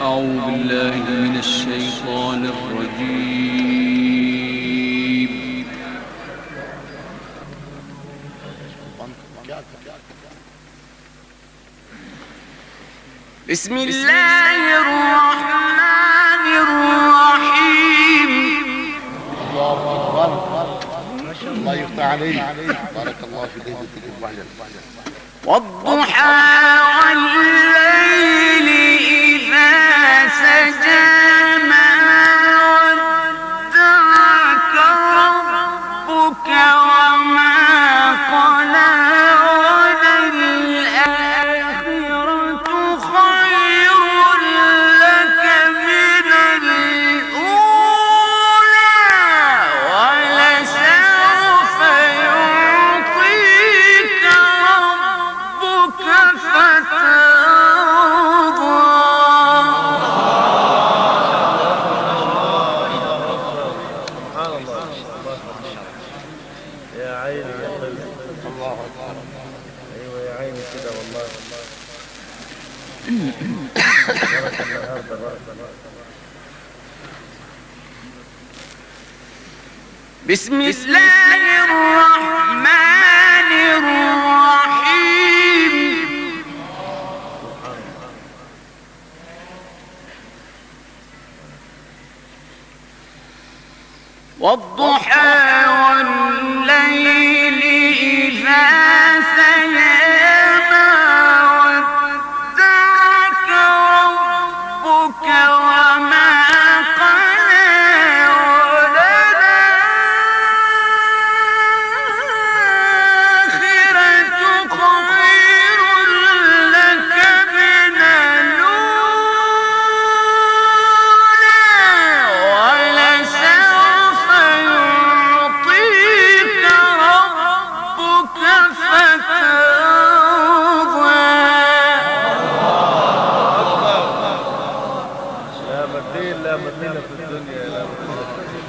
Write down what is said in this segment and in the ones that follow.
أعوذ بالله من الشيطان الرجيم. بسم الله الرحمن الرحيم. الله يفتح عليك. بارك الله في ليلتك المباركة. والضحى والليل إذا سجى ما ودعك ربك وما قلى وللآخرة خير لك من الأولى ولسوف يعطيك ربك فترضى. يا عيني يا قلبي. الله أكبر. أيوة يا عيني كده والله. بركة النهارده بركة. بسم الله الرحمن الرحيم. والضحى والليل إذا سجى ما ودعك ربك وما قلى وللآخرة خير لك من الأولى ولسوف يعطيك ربك فترضى. لا مدين لا مدين في الدنيا لا مدين.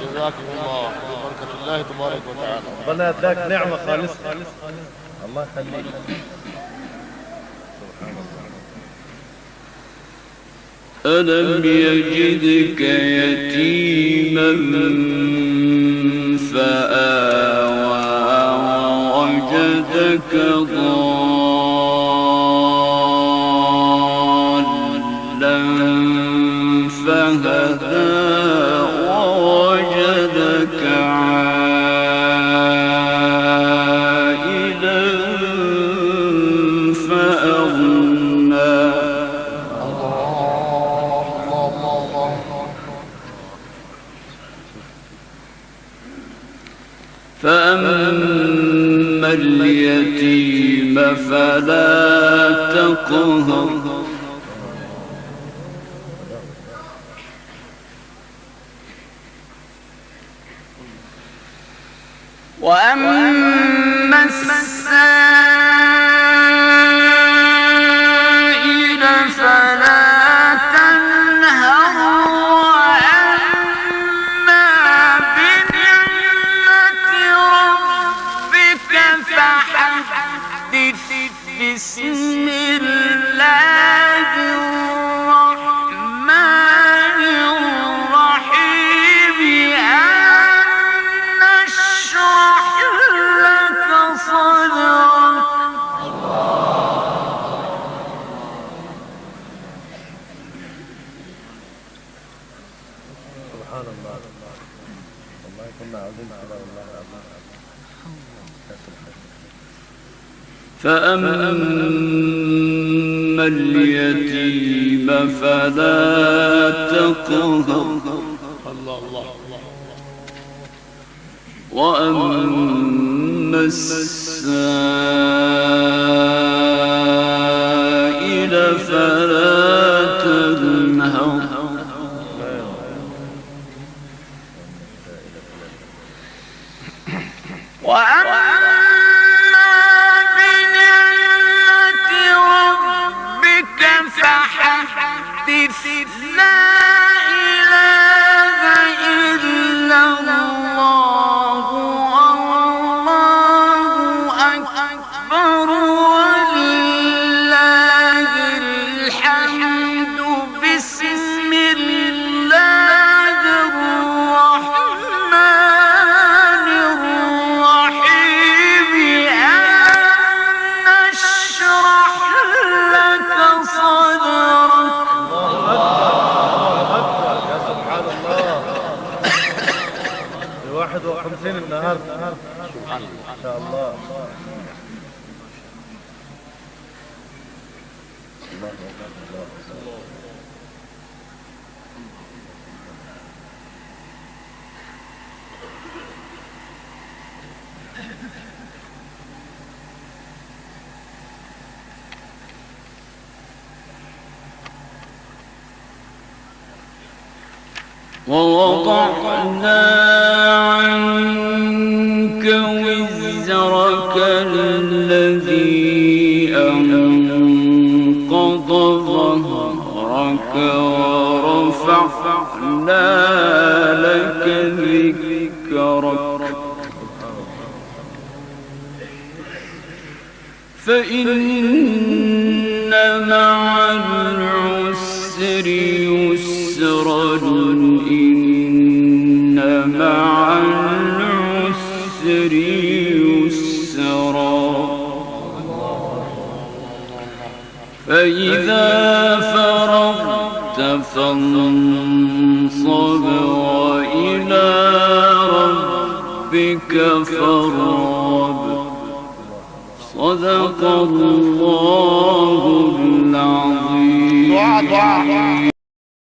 جزاكم الله ببركة الله تبارك وتعالى. ربنا اداك نعمة خالصة. الله يخليك. سبحان الله. ألم يجدك يتيما فآوى ووجدك ضالا فهدى ووجدك عائلا فأغنى. فأما اليتيم فلا تقهر وأما السائل فلا تنهر وأما بنعمة ربك فحدث. بسم الله الرحمن الرحيم. نشرح لك صدرك. سبحان الله. والله كنا عاوزين كده والله العظيم. فأما اليتيم فلا تقهر وأما السائل فلا تنهر. وأما بنعمة ربك فحدث. لا إله إلا الله والله أكبر ولله الحمد. 51 النهارده. سبحان الله. ان شاء الله. ووضعنا عنك وزرك الذي أنقض ظهرك ورفعنا لك ذكرك فإن مع العسر يسرا إن مع العسر يسرا فإذا فرغت فانصب وإلى ربك فارغب صدق الله العظيم.